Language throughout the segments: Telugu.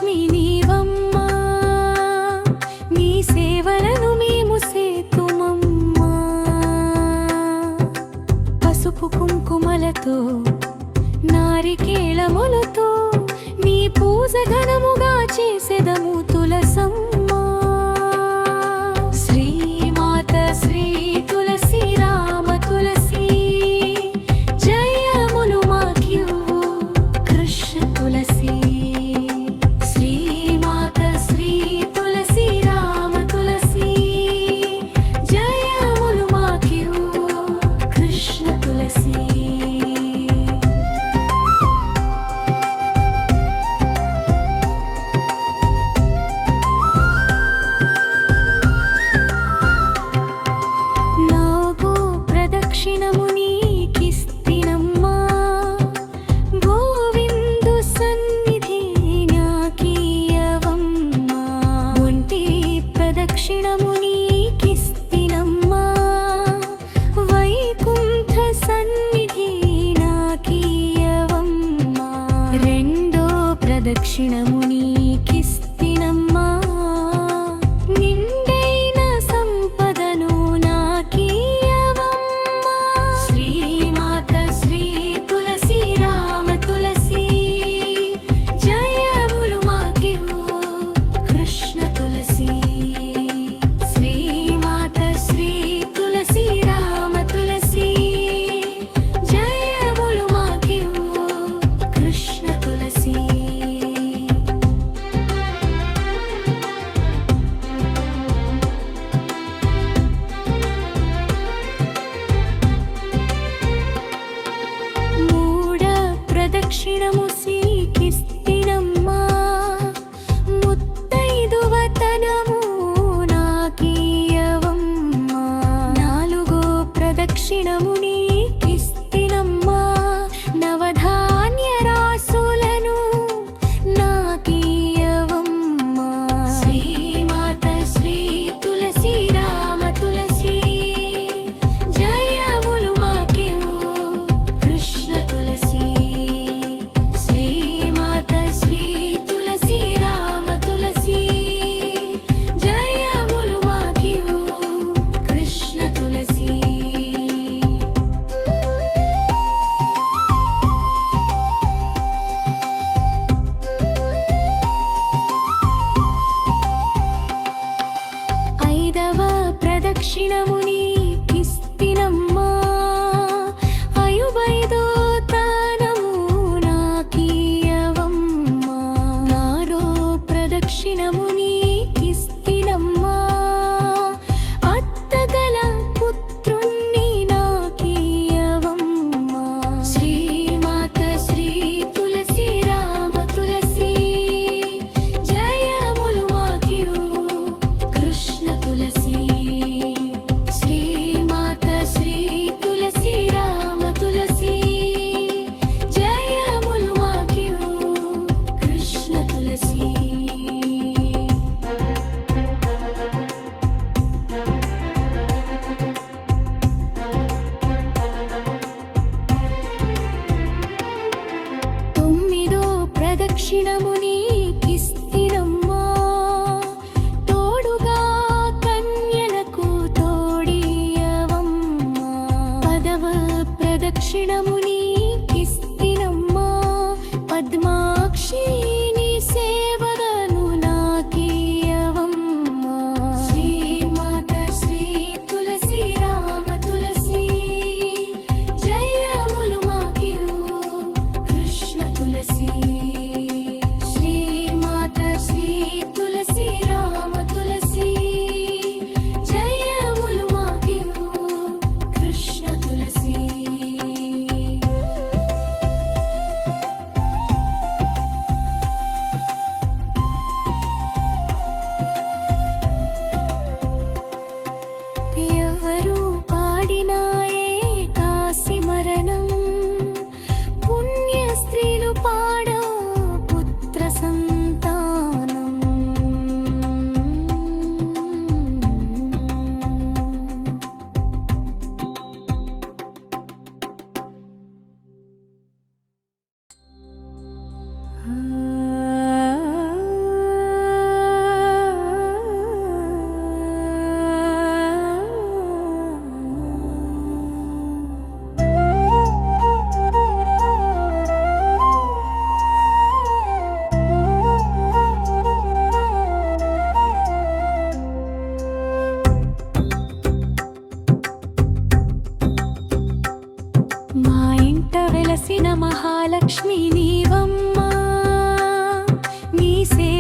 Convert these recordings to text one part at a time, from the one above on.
లక్ష్మి నీవమ్మా, నీ సేవలను మేము సేతుమమ్మా. పసుపు కుంకుమలతో నారికేళములతో నీ పూజ ఘనముగా చేసెదము తులసమ్మా. శ్రీమాత శ్రీ తులసి రామ తులసి జయములు మాకివ్వు కృష్ణ తులసి. శ్రీమాత శ్రీ తులసి రామ తులసి జయములు మాకివ్వు కృష్ణ తులసి. ప్రదక్షిణము నీకిస్తినమ్మా, గోవిందు సన్నిధి నాకీయవమ్మా. ఒంటి ప్రదక్షిణము నీకిస్తినమ్మా, వైకుంఠ సన్నిధి నాకీయవమ్మా. రెండో ప్రదక్షిణము నీకిస్తినమ్మా, నిండైన సంపదను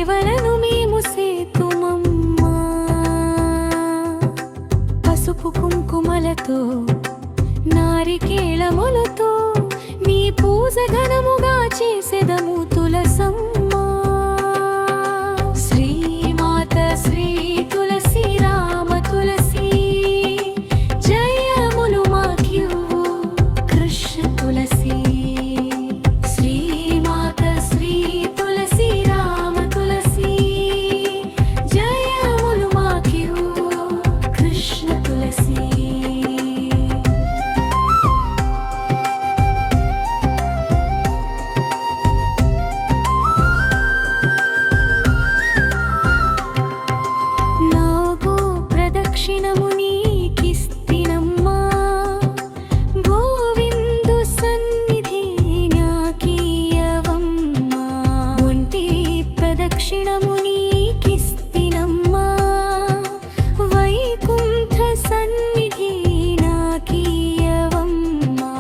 సేవలను మేము సేతుమమ్మా. పసుపు కుంకుమలతో నారికేళములతో నీ పూజ ఘనముగా చేసెదము తులసమ్మా. శ్రీమాత శ్రీ తులసి రామ తులసి జయములు మాకివ్వు కృష్ణ తులసి. శ్రీమాత శ్రీ తులసి రామ తులసి జయములు మాకివ్వు కృష్ణ తులసి. ప్రదక్షిణము నీకిస్తినమ్మా. గోవిందు సన్నిధి నాకీయవమ్మా. ఒంటి ప్రదక్షిణము నీకిస్తినమ్మా. వైకుంఠ సన్నిధి నాకీయవమ్మా.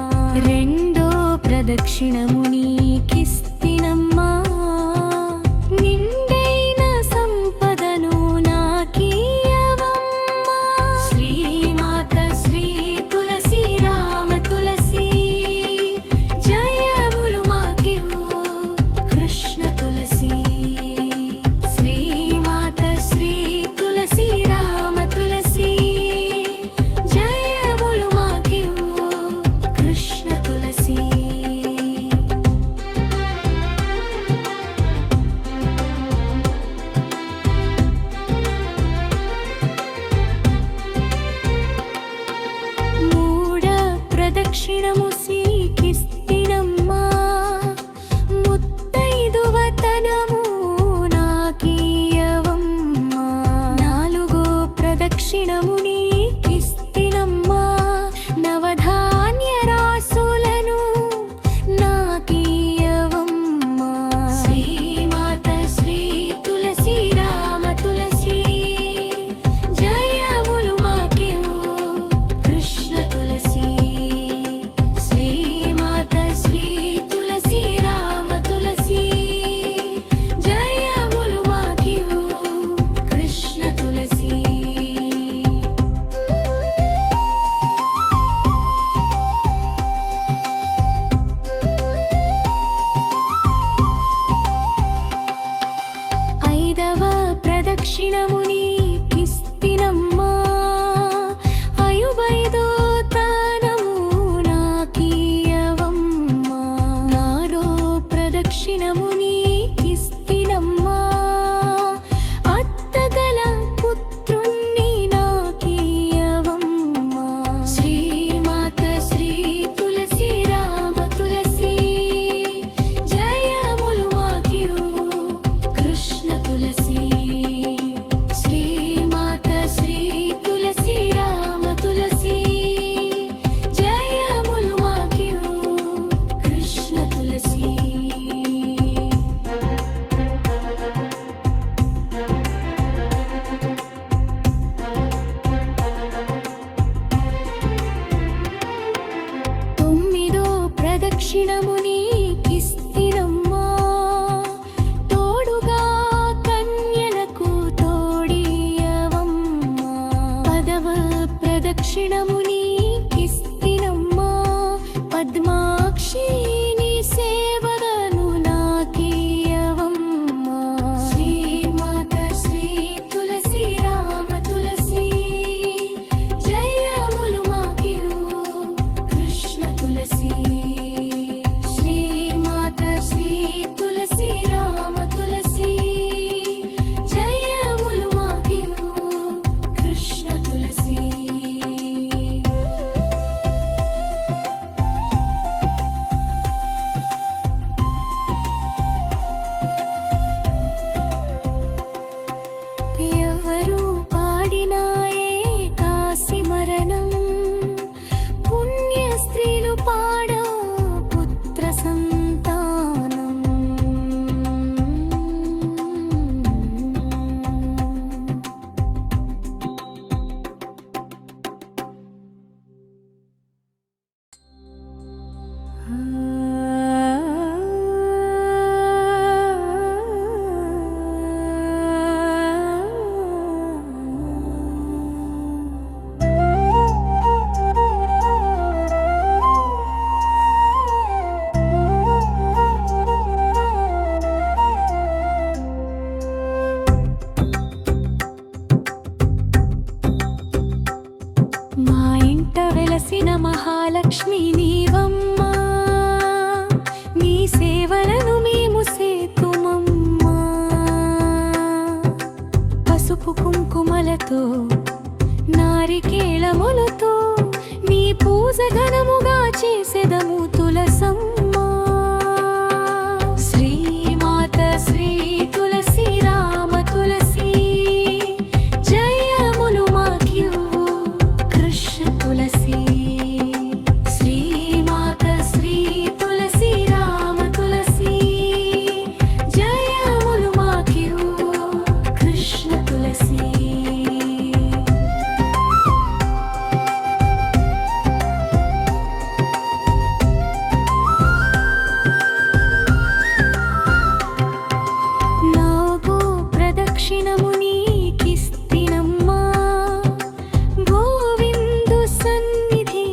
రెండో ప్రదక్షిణము నీకిస్తినమ్మా. నిండైన సంపదను ప్రదక్షిణము శ్రీకిస్తినమ్మా. ముత్తైదువతనము నాకీయవమ్మా. నాలుగో ప్రదక్షిణము నీకిస్తినమ్మా. నవధాన్య రాసులను నాకీయవమ్మా. శ్రీమాత శ్రీ తులసి రామ తులసి జయములు మాకివ్వు కృష్ణ తులసి. ప్రదక్షిణము నీకిస్తినమ్మా. అయుబైదో తానము నాకీయవమ్మా. నారో ప్రదక్షిణము నీకిస్తినమ్మా. అత్తగల పుత్రుణ్ణి నాకీయవమ్మా. శ్రీమాత శ్రీ తులసి రామ తులసి జయములు మాకివ్వు కృష్ణ తులసి. పువ్వులతో నారికేళములతో నీ పూజ ఘనముగా చేసెదము తులసమ్మ. శ్రీమాత శ్రీ తులసి రామ తులసి జయములు మాకివ్వు కృష్ణ తులసి. శ్రీమాత శ్రీ తులసి రామ తులసి జయములు మాకివ్వు కృష్ణ తులసి. ప్రదక్షిణము నీకిస్తినమ్మా గోవిందు సన్నిధి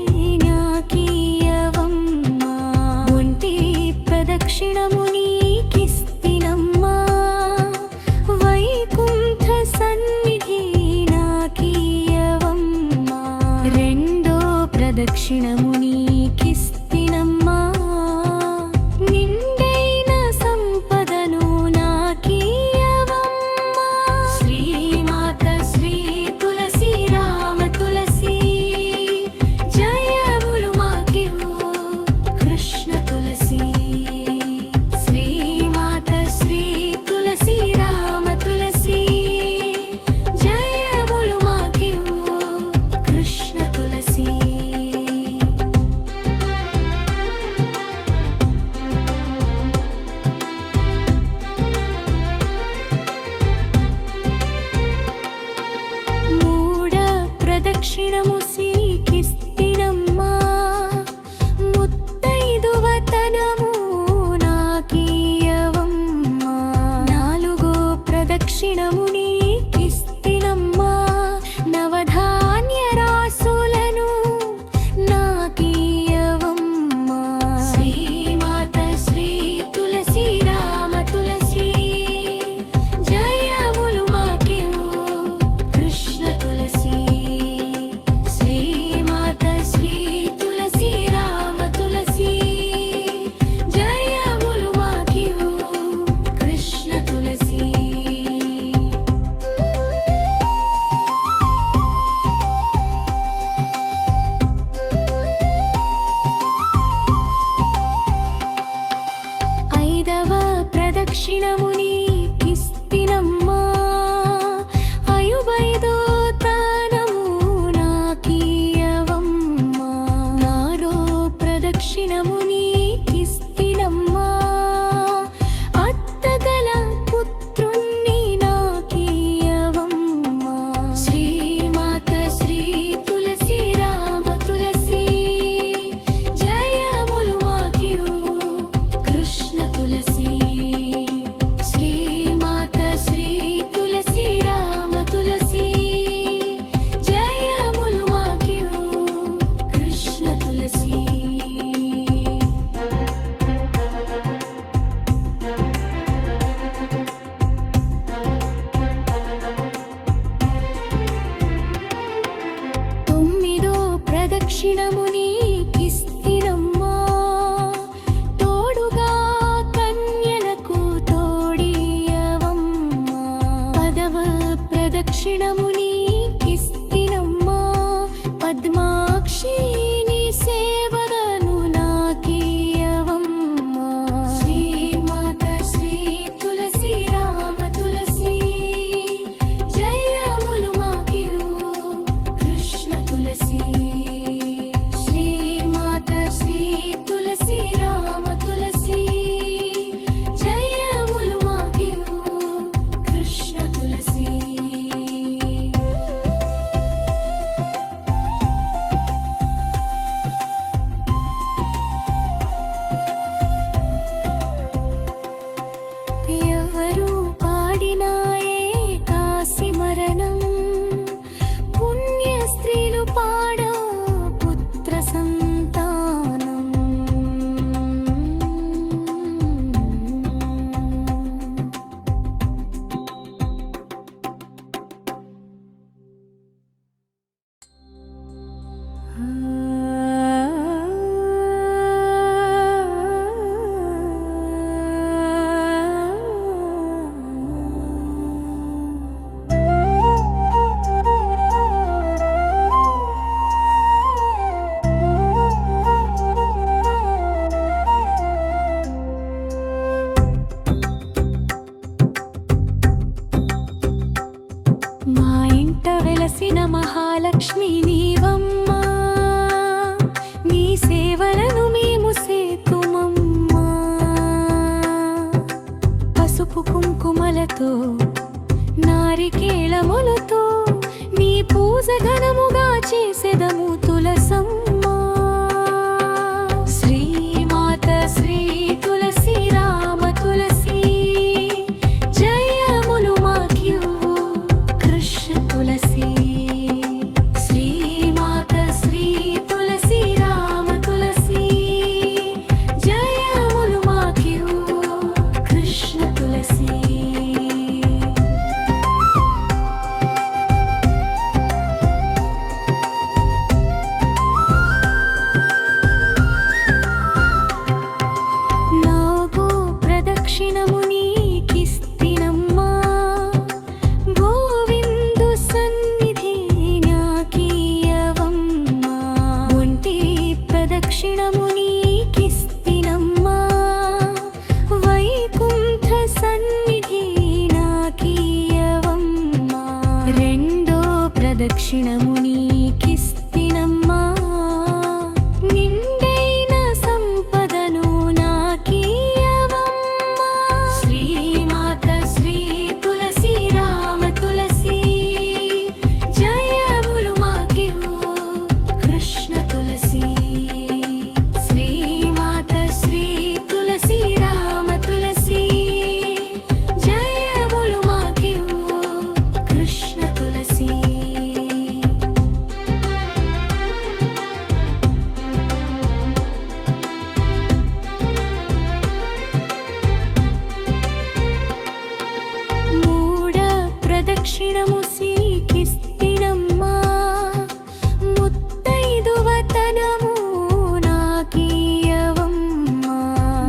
నాకీయవమ్మా. ఒంటి ప్రదక్షిణము నీకిస్తినమ్మా వైకుంఠ సన్నిధి నాకీయవమ్మా. రెండో ప్రదక్షిణము నీకిస్తినమ్మా నిండైన సంపదను నాకీయవమ్మా. శ్రీమాత శ్రీ తులసి రామ తులసి జయములు మాకివ్వు కృష్ణ తులసి. శ్రీమాత శ్రీ తులసి రామ తులసి జయములు మాకివ్వు కృష్ణ తులసి. మూడ ప్రదక్షిణము శ్రీకిస్తినమ్మా ముత్తైదువతనము నాకీయవమ్మా. నాలుగో ప్రదక్షిణము నీకిస్తినమ్మా నవధాన్య రాసులను నాకీయవమ్మా. శ్రీమాత శ్రీ తులసి రామ తులసి జయములు మాకివ్వు కృష్ణ తులసి. శ్రీమాత శ్రీ తులసి రామ తులసి జయములు మాకివ్వు కృష్ణ తులసి. ఐదవ ప్రదక్షిణము నీకిస్తినమ్మా అయుబైదో తానము నాకీయవమ్మా. ఆరో ప్రదక్షిణము నీకిస్తినమ్మా అత్తగల పుత్రుణ్ణి నాకీయవమ్మా. శ్రీమాత శ్రీ తులసి రామ తులసి జయములు మాకివ్వు కృష్ణ తులసి. శ్రీమాత శ్రీ తులసి రామ తులసి జయములు మాకివ్వు కృష్ణ తులసి. తొమ్మిదో ప్రదక్షిణము నీకిస్తినమ్మా తోడుగా కన్యలకు తోడియవమ్మా. పదవ ప్రదక్షిణము నీకిస్తినమ్మా పద్మాక్షి నీ సేవలను నాకీయవమ్మా. శ్రీమాత శ్రీ తులసి రామ తులసి జయములు మాకివ్వు కృష్ణ తులసి. శ్రీమాత శ్రీ తులసి రామ తులసి జయములు మాకివ్వు కృష్ణ తులసి. మా ఇంట వెలసిన మహాలక్ష్మి నీవమ్మా, నీ సేవలను మేము సేతుమమ్మా. పసుపు కుంకుమలతో నారికేళములతో నీ పూజ ఘనముగా చేసెదము తులసమ్మా. శ్రీమాత శ్రీ తులసి రామ తులసి జయములు మాకివ్వు కృష్ణ తులసి. శ్రీమాత శ్రీ తులసి రామ తులసి జయములు మాకివ్వు కృష్ణ తులసి. ప్రదక్షిణము నీకిస్తినమ్మా, గోవిందు సన్నిధి నాకీయవమ్మా. ఒంటి ప్రదక్షిణము నీకిస్తినమ్మా, వైకుంఠ సన్నిధి నాకీయవమ్మా. రెండో ప్రదక్షిణము నీకిస్తినమ్మా, నిండైన సంపదను నాకీయవమ్మా. శ్రీమాత శ్రీ తులసి రామ తులసి జయములు మాకివ్వు కృష్ణ తులసి. శ్రీమాత శ్రీ తులసి రామ తులసి జయములు మాకివ్వు కృష్ణ తులసి. మూడ ప్రదక్షిణము సీకిస్తినమ్మా, ముత్తైదువతనము నాకీయవమ్మా.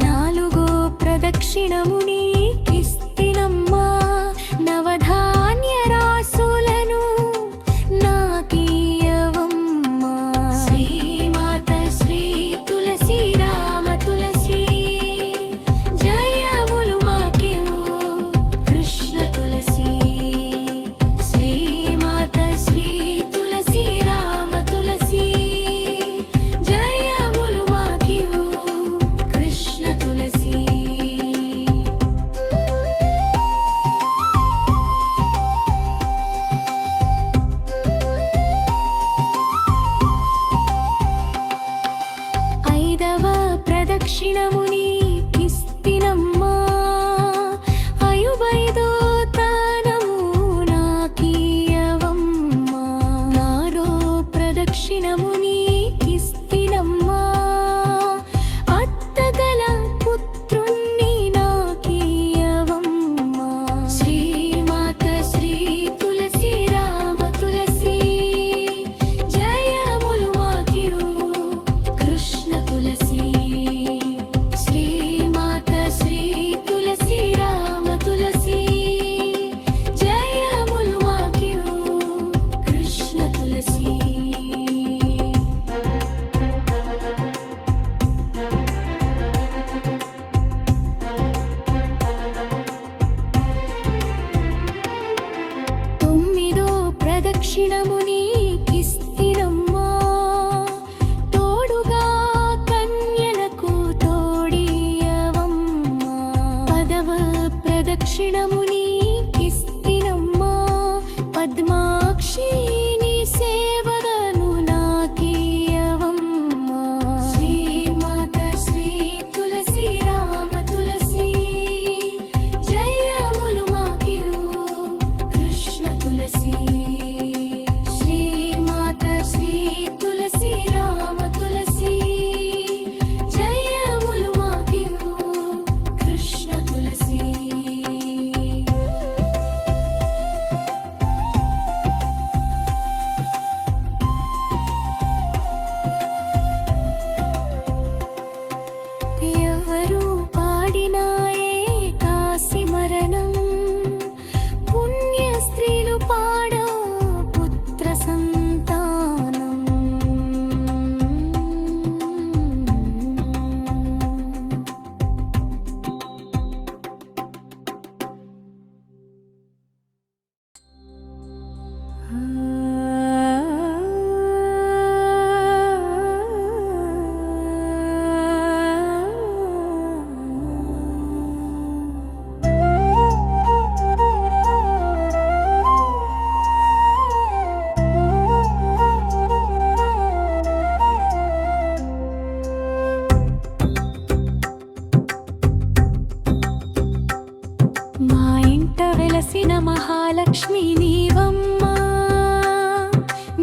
నాలుగో ప్రదక్షిణము నీకిస్తినమ్మా, నవధాన్య రాసులను నాకీయవమ్మా. శ్రీమాత శ్రీ తులసి రామ తులసి జయములు మాకివ్వు కృష్ణ తులసి. శ్రీమాత శ్రీ తులసి రామ తులసి జయములు మాకివ్వు కృష్ణ తులసి. ఐదవ ప్రదక్షిణము నీకిస్తినమ్మా, అయువైదో తానము నాకీయవమ్మా. ఆరో ప్రదక్షిణము నీకిస్తినమ్మా, అత్తగల పుత్రుణ్ణి నాకీయవమ్మా. శ్రీమాత శ్రీ తులసి రామ తులసి జయములు మాకివ్వు కృష్ణ తులసి. శ్రీమాత శ్రీ తులసి రామ తులసి జయములు మాకివ్వు కృష్ణ తులసి. తొమ్మిదో ప్రదక్షిణము నీకిస్తినమ్మా, తోడుగా కన్యలకు తోడియవమ్మా. పదవ ప్రదక్షిణము నీకిస్తినమ్మా, పద్మాక్షి నీ సేవలను నాకీయవమ్మా. శ్రీమాత శ్రీ తులసి రామ తులసి జయములు మాకివ్వు కృష్ణ తులసి. శ్రీమాత శ్రీ తులసి రామ తులసి జయములు మాకివ్వు కృష్ణ తులసి. వెలసిన మహాలక్ష్మి నీవమ్మా,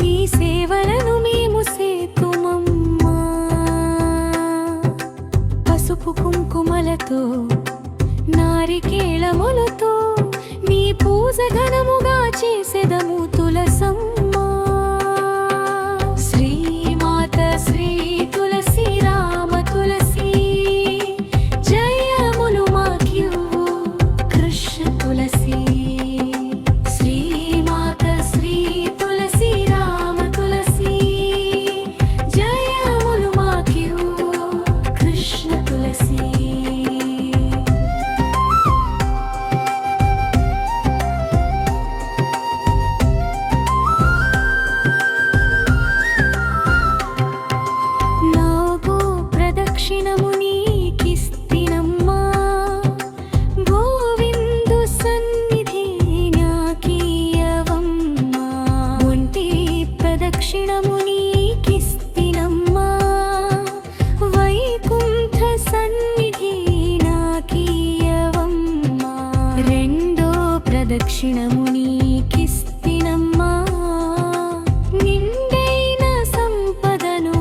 నీ సేవలను మేము సేతుమమ్మా. పసుపు కుంకుమలతో నారికేళములతో నీ పూజ ఘనముగా చేసెదము తులసమ్మా. శ్రీమాత శ్రీ తులసి రామ తులసి జయములు మాకివ్వు కృష్ణ తులసి. శ్రీమాత శ్రీ తులసి రామ తులసి జయములు మాకివ్వు కృష్ణ తులసి. దక్షిణము నీకిస్తినమ్మా, గోవిందు సన్నిధి నాకీయవమ్మా. ఒంటి ప్రదక్షిణము నీకిస్తినమ్మా, వైకుంఠ సన్నిధి నాకీయవమ్మా. రెండో ప్రదక్షిణము నీకిస్తినమ్మా, నిండైన సంపదను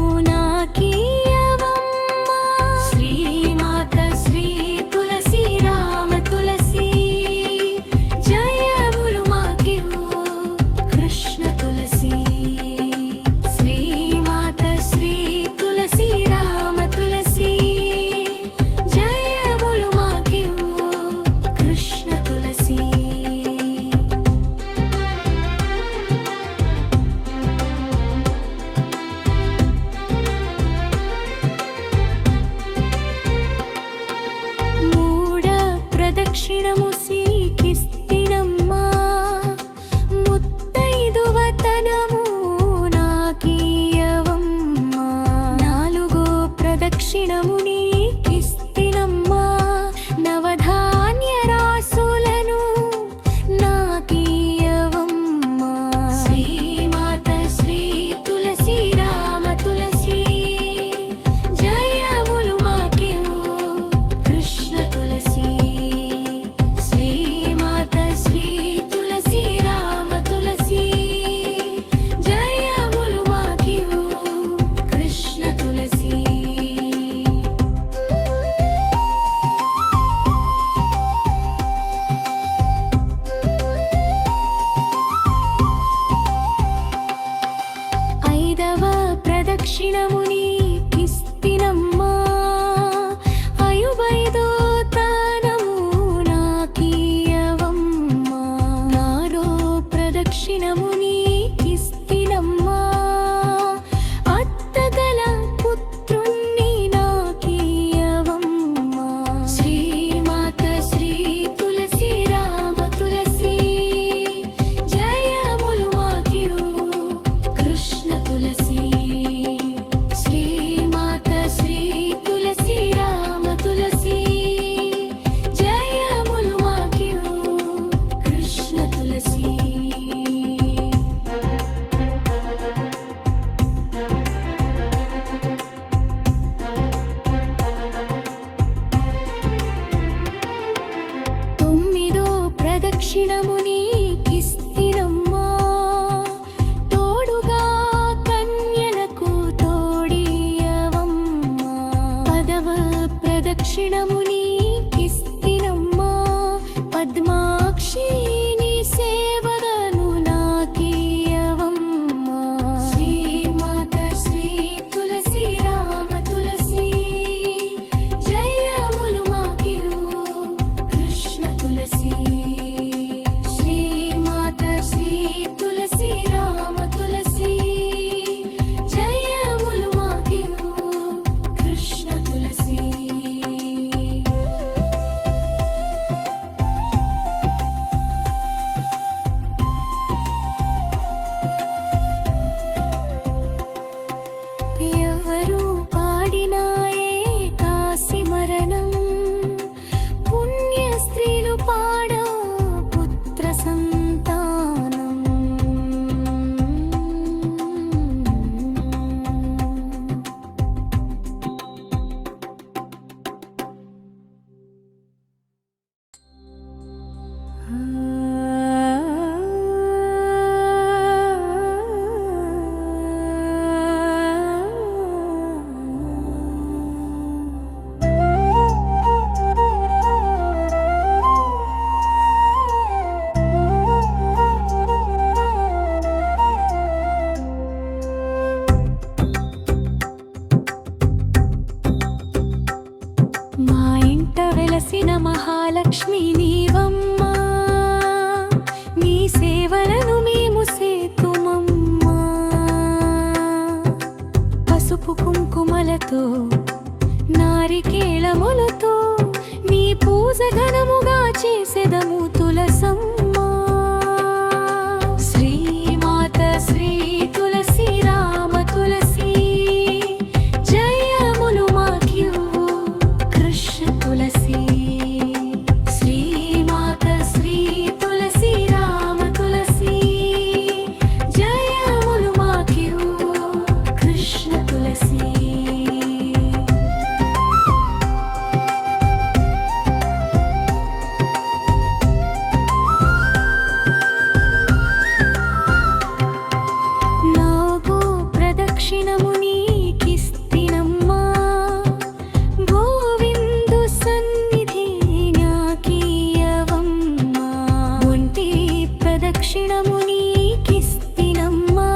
ప్రదక్షిణము నీకిస్తినమ్మా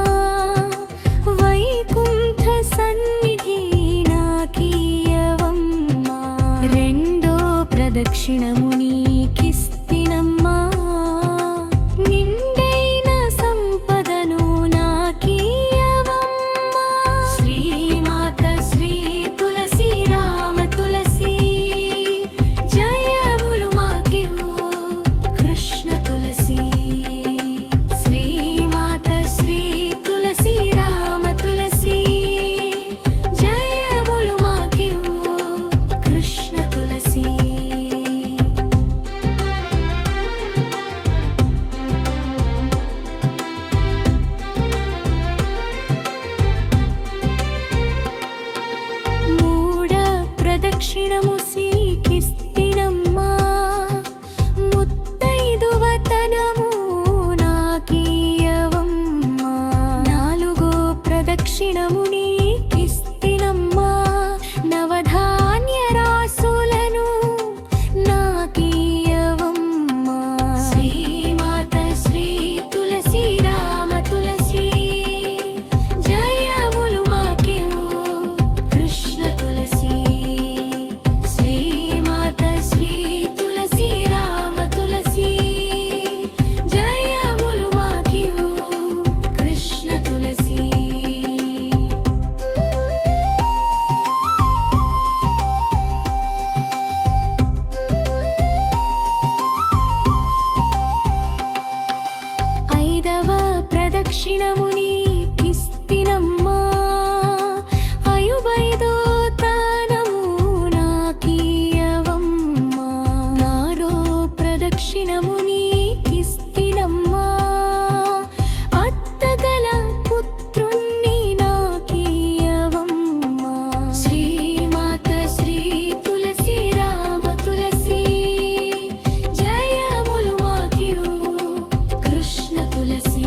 వైకుంఠ సన్నిధి నాకీయవమ్మా రెండో ప్రదక్షిణము నీకిస్తినమ్మా నిండైన సంపదను నాకీయవమ్మా శ్రీమాత శ్రీ తులసి రామ తులసి జయములు మాకివ్వు కృష్ణ తులసి శ్రీమాత శ్రీ తులసి రామ తులసి జయములు మాకివ్వు కృష్ణ తులసి మూడ ప్రదక్షిణము శ్రీకిస్తినమ్మా ముత్తైదువతనము నాకీయవమ్మా నాలుగో ప్రదక్షిణము నీకిస్తినమ్మా నవధాన్య రాసులను నాకీయవమ్మా శ్రీమాత శ్రీ తులసి రామ తులసి జయములు మాకివ్వు కృష్ణ తులసి శ్రీమాత శ్రీ తులసి రామ తులసి జయములు మాకివ్వు కృష్ణ తులసి ఐదవ ప్రదక్షిణము నీకిస్తినమ్మా అయుబైదో తానము నాకీయవమ్మా నారో ప్రదక్షిణము నీకిస్తినమ్మా అత్తగల పుత్రుణ్ణి నాకీయవమ్మా శ్రీమాత శ్రీ తులసి రామ తులసి జయములు మాకివ్వు కృష్ణ తులసి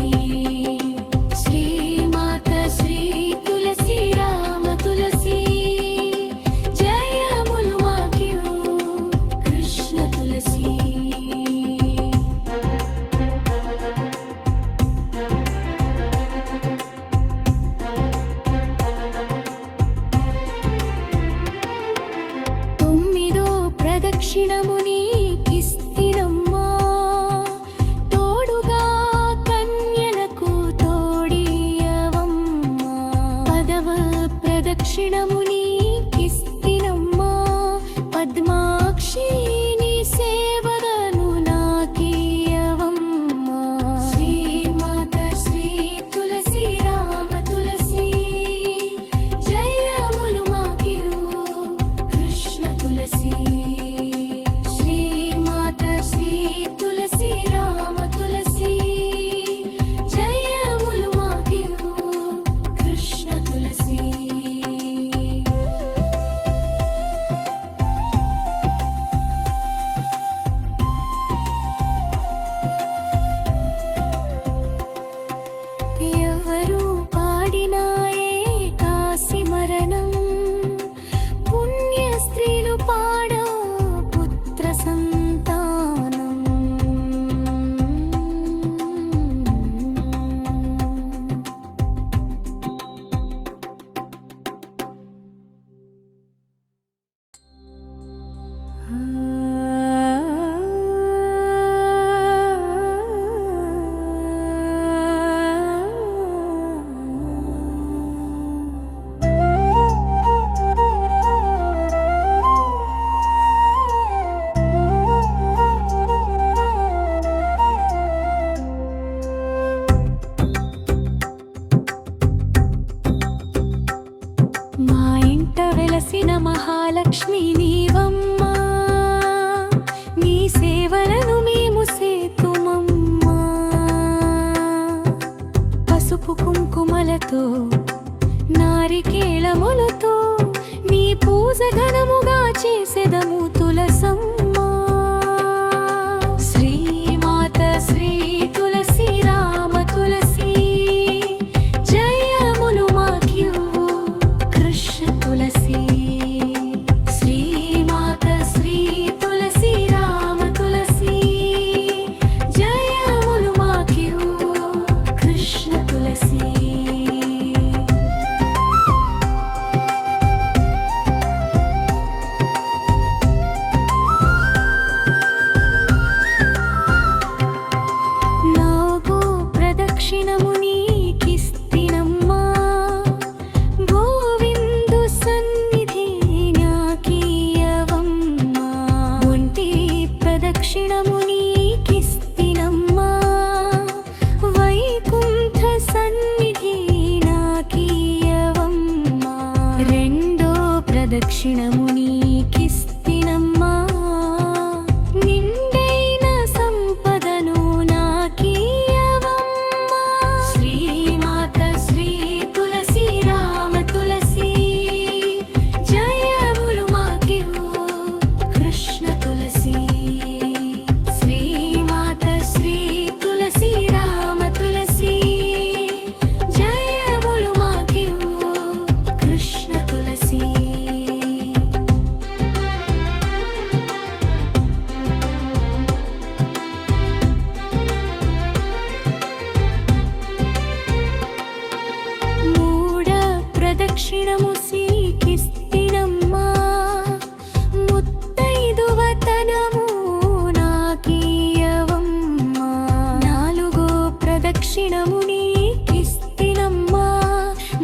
ప్రదక్షిణము నీకిస్తినమ్మా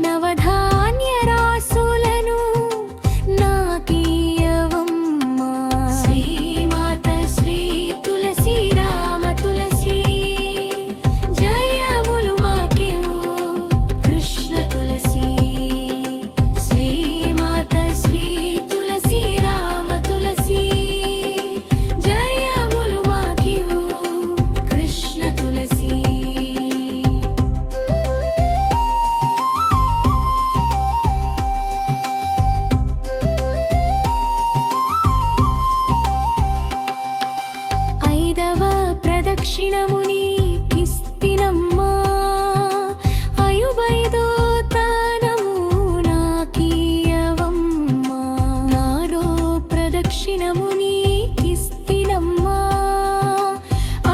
నవధాన్య రాసులను నాకీయవమ్మా శ్రీమాత శ్రీ తులసి రామ తులసి జయములు మాకివ్వు కృష్ణ తులసి శ్రీమాత శ్రీ తులసి రామ తులసి జయములు మాకివ్వు కృష్ణ తులసి ఐదవ ప్రదక్షిణము నీకిస్తినమ్మా అయుబైదో తానము నాకీయవమ్మా నారో ప్రదక్షిణము నీకిస్తినమ్మా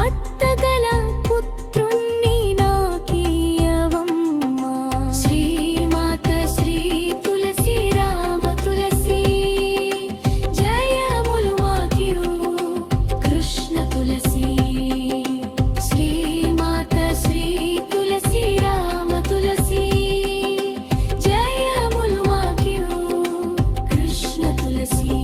అత్తగల పుత్రుణ్ణి నాకీయవమ్మా శ్రీమాత శ్రీ తులసి రామ తులసి జయములు మాకివ్వు కృష్ణ తులసి శ్రీమాత శ్రీ తులసి రామ తులసి జయములు మాకివ్వు కృష్ణ తులసి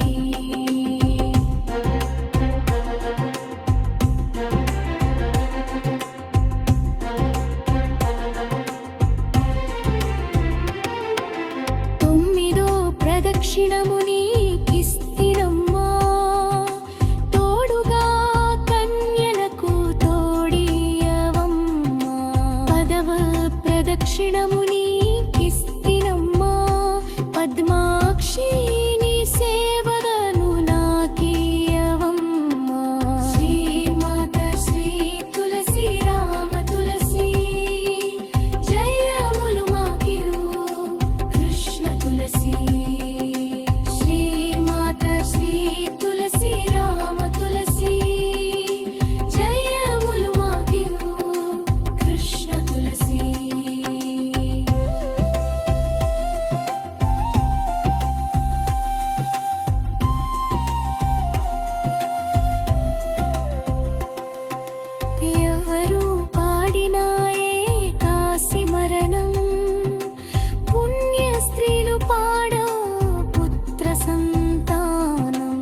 తొమ్మిదో ప్రదక్షిణము నీకిస్తినమ్మా తోడుగా కన్యలకు తోడియవమ్మా పదవ ప్రదక్షిణము నీకిస్తినమ్మా పద్మాక్షి నీ సేవలను నాకీయవమ్మా శ్రీమాత శ్రీ తులసి రామ తులసి జయములు మాకివ్వు కృష్ణ తులసి శ్రీమాత శ్రీ తులసి రామ తులసి జయములు మాకివ్వు కృష్ణ తులసి ఎవరు పాడినాయే కాశీ మరణం పుణ్య స్త్రీలు పాడో పుత్ర సంతానం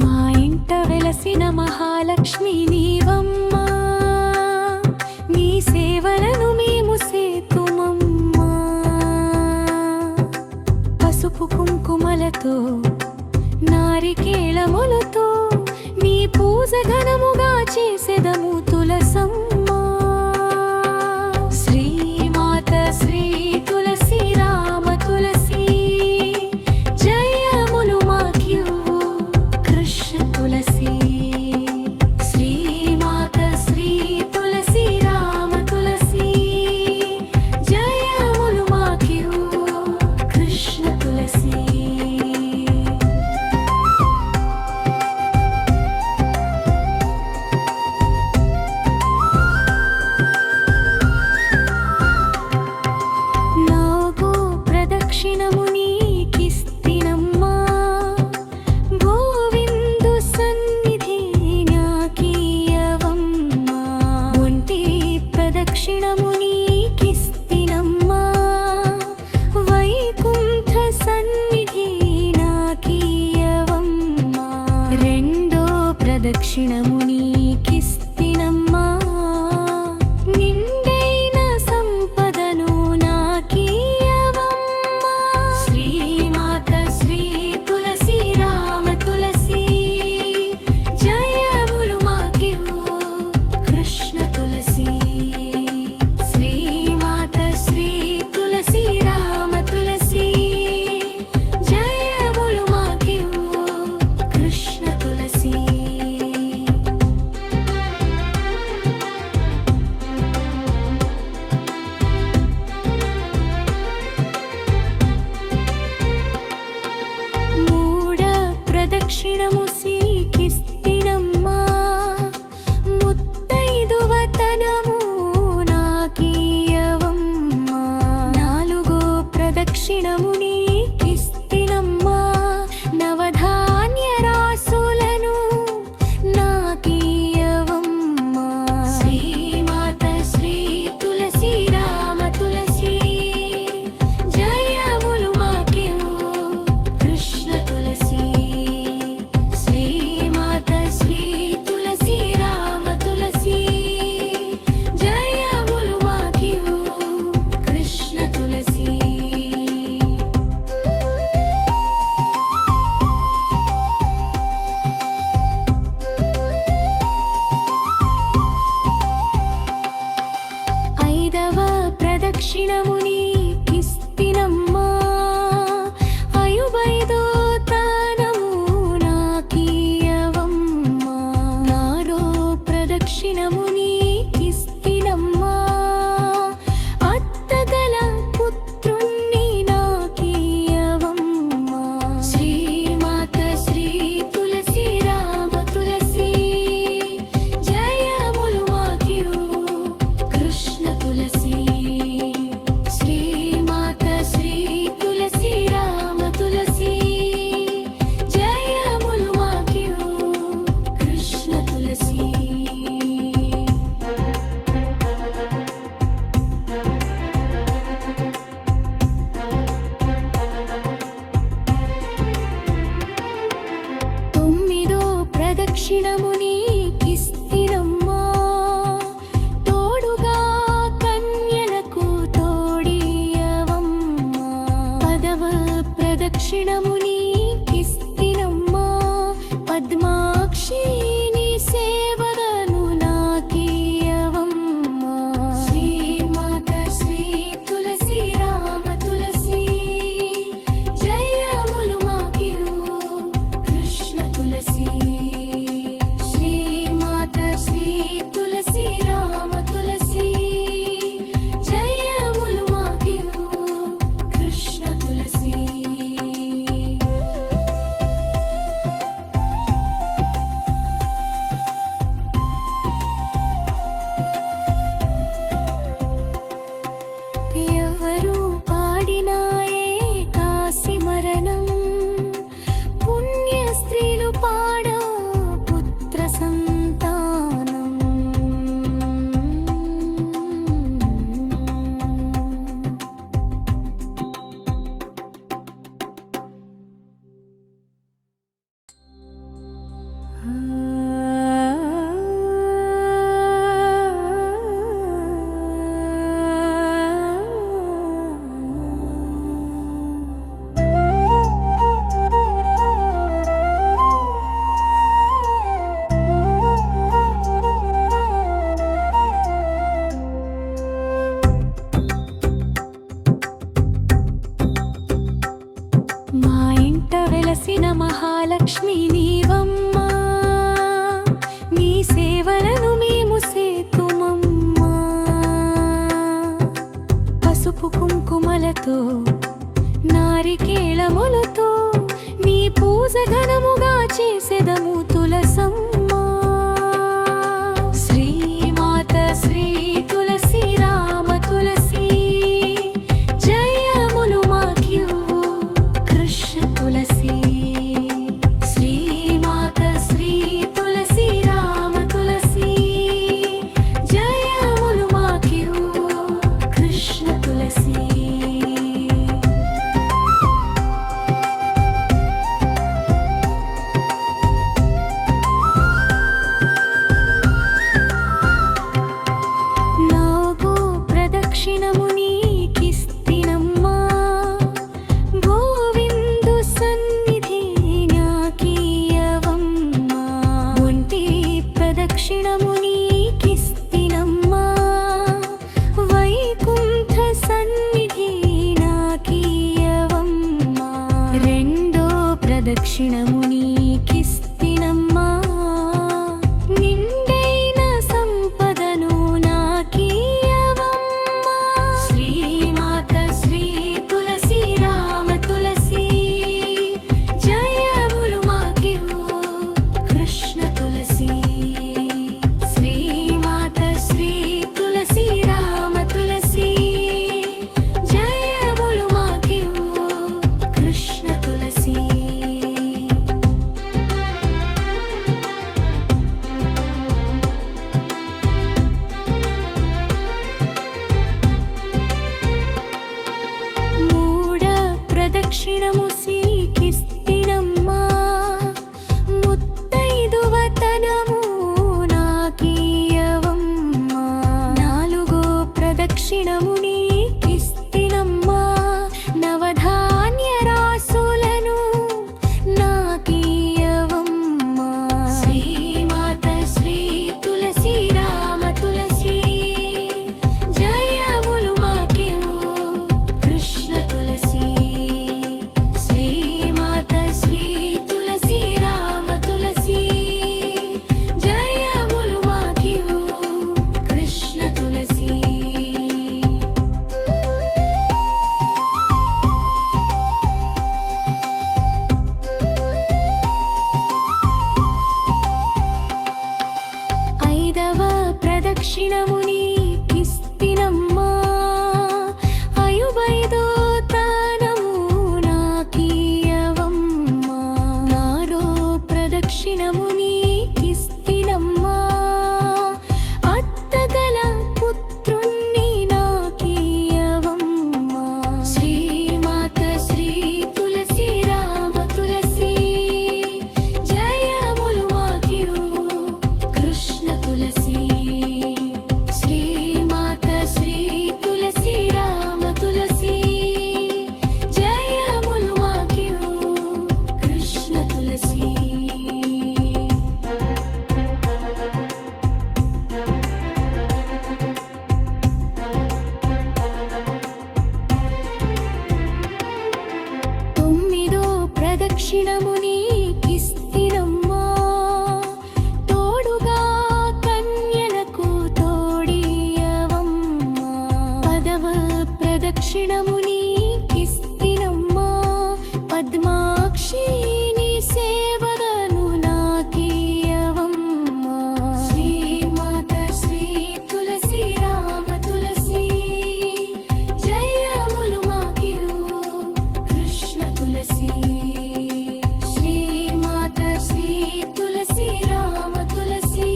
మా ఇంట వెలసిన మహాలక్ష్మి నీవమ్మా నీ సేవలను మేము సేతుమమ్మా పసుపు కుంకుమలతో నారికేళములతో నీ పూజ ఘనముగా చేసెదము తులసమ్మా శ్రీమాత శ్రీ తులసి రామ తులసి జయములు మాకివ్వు కృష్ణ తులసి శ్రీమాత శ్రీ తులసి రామ తులసి జయములు మాకివ్వు కృష్ణ తులసి నాగో ప్రదక్షిణము నీకిస్తినమ్మా గోవిందు సన్నిధి నాకీయవమ్మా ఒంటి ప్రదక్షిణము నీకిస్తినమ్మా వైకుంఠ సన్నిధి నాకీయవమ్మా రెండో ప్రదక్షిణము నీకిస్తినమ్మా నిండైన సంపదను నాకీయవమ్మా శ్రీమాత శ్రీ తులసి రామ తులసి జయములు మాకివ్వు కృష్ణ తులసి శ్రీమాత శ్రీ తులసి రామ తులసి జయములు మాకివ్వు ప్రదక్షిణము శ్రీకిస్తినమ్మా ముత్తైదువతనము నాకీయవమ్మా నాలుగో ప్రదక్షిణము నీకిస్తినమ్మా నవధాన్య రాసులను నాకీయవమ్మా శ్రీమాత శ్రీ తులసి రామ తులసి జయములు మాకివ్వు కృష్ణ తులసి శ్రీమాత శ్రీ తులసి రామ తులసి జయములు మాకివ్వు కృష్ణ తులసి ఐదవ ప్రదక్షిణము నీకిస్తినమ్మా అయుబైదో తానము నాకీయవమ్మా ఆరో ప్రదక్షిణము నీకిస్తినమ్మా అత్తగల పుత్రుణ్ణి నాకీయవమ్మా శ్రీమాత శ్రీ తులసి రామ తులసి జయములు మాకివ్వు కృష్ణ తులసి శ్రీమాత శ్రీ తులసి రామ తులసి జయములు మాకివ్వు కృష్ణ తులసి తొమ్మిదో ప్రదక్షిణము నీకిస్తినమ్మా తోడుగా కన్యలకు తోడియవమ్మా పదవ ప్రదక్షిణము నీకిస్తినమ్మా పద్మాక్షి నీ సేవలను నాకీయవమ్మా శ్రీమాత శ్రీ తులసి రామ తులసి జయములు మాకివ్వు కృష్ణ తులసి శ్రీమాత శ్రీ తులసి రామ తులసి జయములు మాకివ్వు కృష్ణ తులసి ఎవరు పాడినాయే కాశీ మరణం పుణ్య స్త్రీలు పాడా పుత్ర సంతానం మా ఇంట వెలసిన మహాలక్ష్మి నీవమ్మా నీ సేవలను మేము సేతుమమ్మా పసుపు కుంకుమలతో నారికేళములతో నీ పూజ ఘనముగా చేసెదము తులసమ్మా శ్రీమాత శ్రీ తులసి రామ తులసి జయములు మాకివ్వు కృష్ణ తులసి శ్రీమాత శ్రీ తులసి రామ తులసి జయములు మాకివ్వు కృష్ణ తులసి నాగో ప్రదక్షిణము నీకిస్తినమ్మా గోవిందు సన్నిధి నాకీయవమ్మా ఒంటి ప్రదక్షిణము నీకిస్తినమ్మా వైకుంఠ సన్నిధి నాకీయవమ్మా రెండో ప్రదక్షిణము నీకిస్తినమ్మా నిండైన సంపదను నాకీయవమ్మా శ్రీమాత శ్రీ తులసి రామ తులసి జయములు మాకి ప్రదక్షిణము నీకిస్తినమ్మా తోడుగా కన్యలకు తోడియవమ్మా పదవ ప్రదక్షిణము నీకిస్తినమ్మా పద్మాక్షి నీ సేవలను నాకియవమ్మా శ్రీమాత శ్రీ తులసి రామ తులసి జయములు మాకివ్వు కృష్ణ తులసి శ్రీమాత శ్రీ తులసి రామ తులసి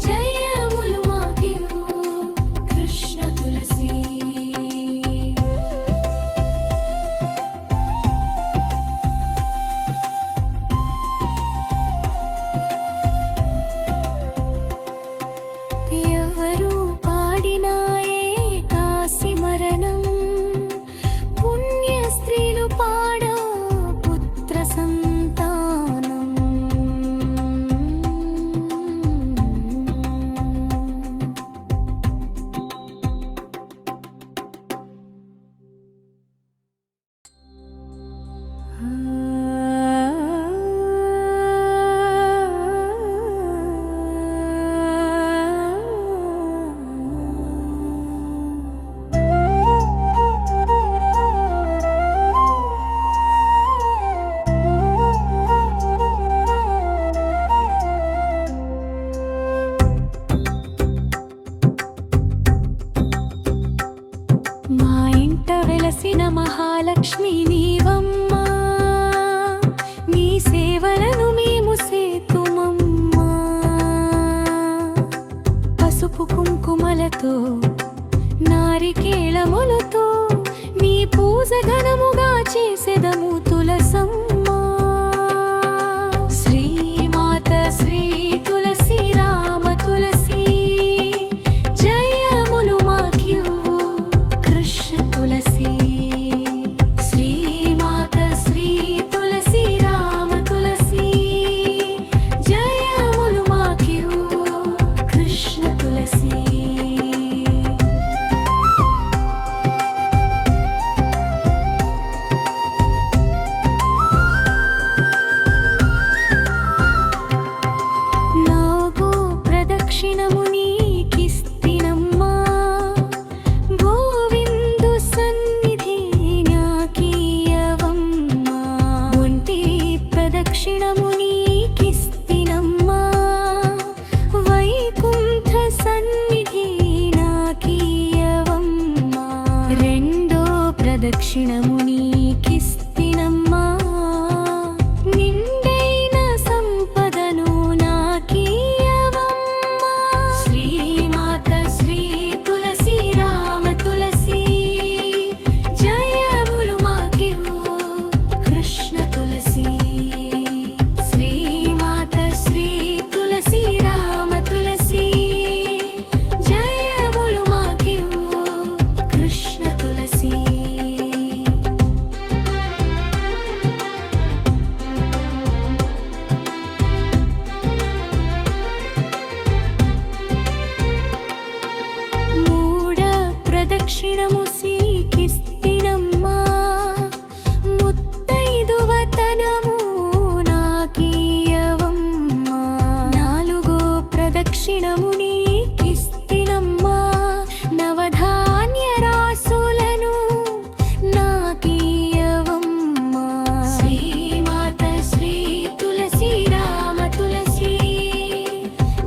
జయములు మాకివ్వు కృష్ణ తులసి ఎవరు పాడినాయే కాశీ మరణం పుణ్య స్త్రీలు పాడా పుత్ర సంతానం మా ఇంట వెలసిన మహాలక్ష్మి నీవమ్మా నీ సేవలను మేము సేతుమమ్మా పసుపు కుంకుమలతో నారికేళములతో నీ పూజ ఘనముగా చేసెదము తులసమ్మా శ్రీమాత శ్రీ తులసి రామ తులసి జయములు మాకివ్వు కృష్ణ తులసి శ్రీమాత శ్రీ తులసి రామ తులసి జయములు మాకివ్వు కృష్ణ తులసి నాగో ప్రదక్షిణము నీకిస్తినమ్మా గోవిందు సన్నిధి నాకియవమ్మా ఒంటి ప్రదక్షిణము నీకిస్తినమ్మా వైకుంఠ సన్నిధి నాకియవమ్మా రెండో ప్రదక్షిణము నీకిస్తినమ్మా నిండైన సంపదను నాకియవమ్మా శ్రీమాత శ్రీ తులసి రామ తులసి జయములు మాకివ్వు కృష్ణ తులసి శ్రీమాత శ్రీ తులసి రామ తులసి జయములు మాకివ్వు కృష్ణ తులసి మూడ ప్రదక్షిణము శ్రీకిస్తినమ్మా ముత్తైదువతనము నాకియవమ్మా నాలుగో ప్రదక్షిణము నీకిస్తినమ్మా నవధాన్య రాసులను నాకియవమ్మా శ్రీమాత శ్రీ తులసి రామ తులసి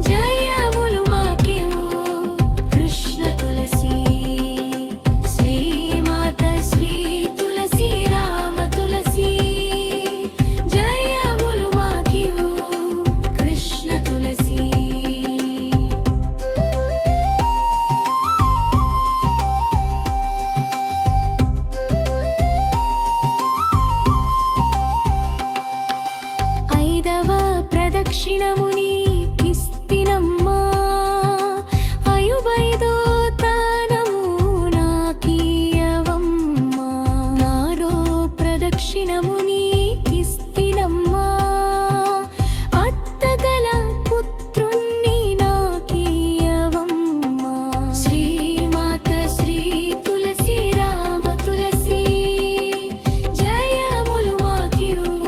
జయములు మాకివ్వు కృష్ణ తులసి శ్రీమాత శ్రీ తులసి రామ తులసి జయములు మాకివ్వు కృష్ణ తులసి ఐదవ ప్రదక్షిణము నీకిస్తినమ్మా అయువైదో తనము నాకియవమ్మా నారో ప్రదక్షిణము నీకిస్తినమ్మా అత్తగల పుత్రుణ్ణి నాకియవమ్మా శ్రీమాత శ్రీ తులసి రామ తులసి జయములు మాకివ్వు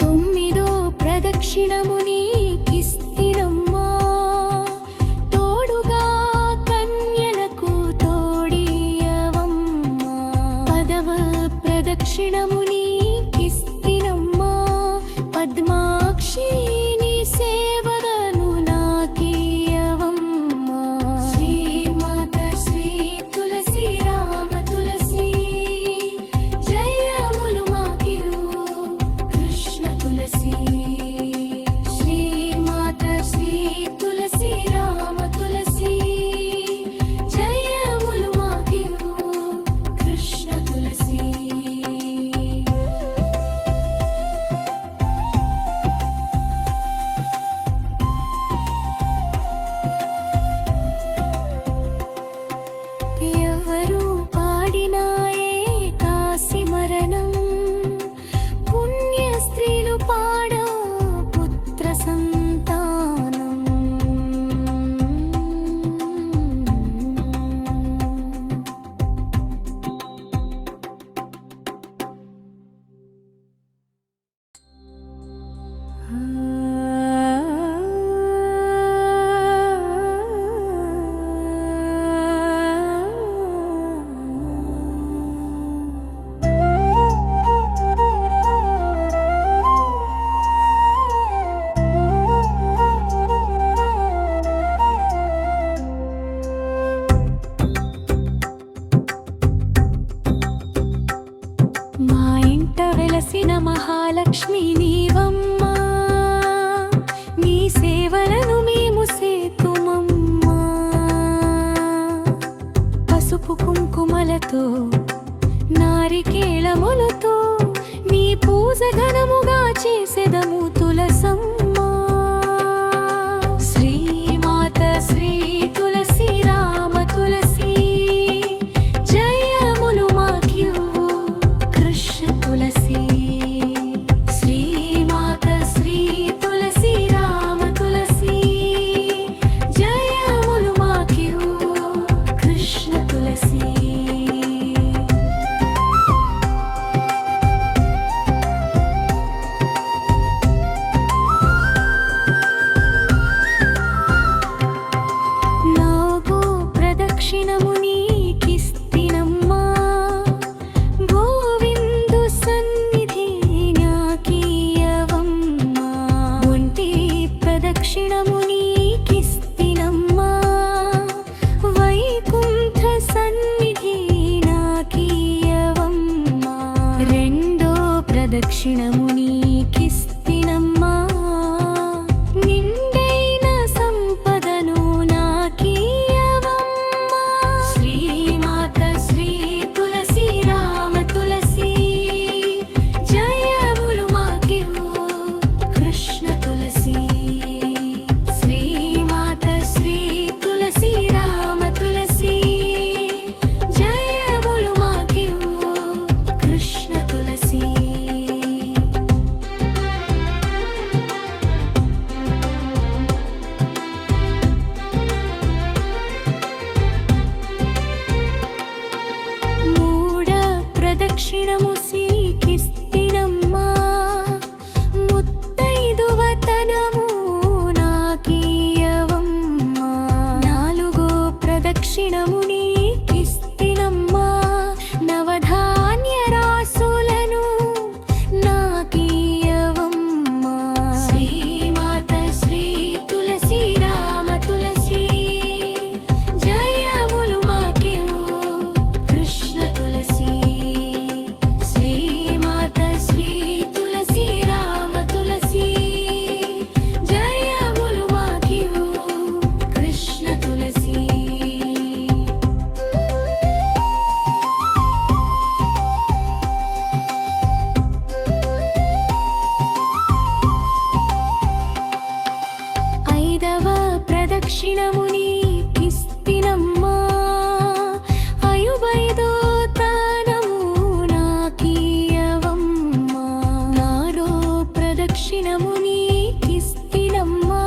తొమ్మిదో ప్రదక్షిణము నీకిస్తినమ్మా తోడుగా కన్యలకు తోడియవమ్మా పదవ ప్రదక్షిణము నీకిస్తినమ్మా పద్మాక్షి నీ సేవలను నాకియవమ్మా శ్రీమాత శ్రీ తులసి రామ తులసి జయములు మాకిరు కృష్ణ తులసి శ్రీమాత శ్రీ తులసి రామ తులసి జయములు మాకిరు కృష్ణ తులసి వెలసిన మహాలక్ష్మి నీవమ్మా, నీ సేవలను మేము సేతుమమ్మా. పసుపు కుంకుమలతో నారికేళములతో నీ పూజ ఘనముగా చేసెదము తులసమ్మా. శ్రీమాత శ్రీ తులసి రామ తులసి జయములు మాకివ్వు కృష్ణ తులసి. శ్రీమాత శ్రీ తులసి రామ తులసి జయములు మాకివ్వు కృష్ణ తులసి. ప్రదక్షిణము నీకిస్తినమ్మా, గోవిందు సన్నిధి నాకీయవమ్మా. ఒంటి ప్రదక్షిణము నీకిస్తినమ్మా, వైకుంఠ సన్నిధి నాకీయవమ్మా. రెండో ప్రదక్షిణము నీకిస్తినమ్మా, నిండైన సంపదను నాకీయవమ్మా. శ్రీమాత శ్రీ తులసి రామ తులసి జయములు మాకివ్వు కృష్ణ తులసి. శ్రీమాత శ్రీ తులసి రామ తులసి జయములు మాకివ్వు కృష్ణ తులసి. ప్రదక్షిణము సీకిస్తినమ్మా, ముత్తైదువతనము నాకీయవమ్మా. నాలుగో ప్రదక్షిణము నీకిస్తినమ్మా, నవధాన్య రాసులను నాకీయవమ్మా. శ్రీమాత శ్రీ తులసి రామ తులసి జయములు మాకివ్వు కృష్ణ తులసి. శ్రీమాత శ్రీ తులసి రామ తులసి జయములు మాకివ్వు కృష్ణ తులసి. ఐదవ ప్రదక్షిణము నీకిస్తినమ్మా, అయుబైదో తానము నాకీయవమ్మా. ఆరో ప్రదక్షిణము నీకిస్తినమ్మా,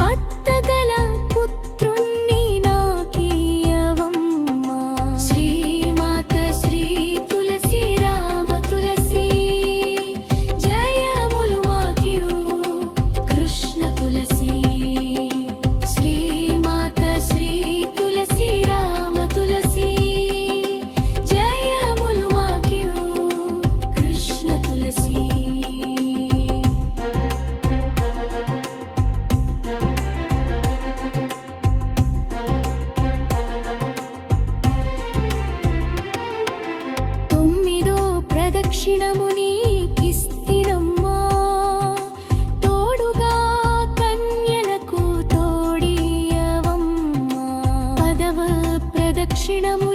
అత్తగల పుత్రుణ్ణి నాకీయవమ్మా. శ్రీమాత శ్రీ తులసి రామ తులసి జయములు మాకివ్వు కృష్ణ తులసి. శ్రీమాత శ్రీ తులసి రామ తులసి జయములు మాకివ్వు కృష్ణ తులసి. తొమ్మిదో ప్రదక్షిణము నీకిస్తినమ్మా, తోడుగా కన్యలకు తోడియవమ్మా. పదవ ప్రదక్షిణము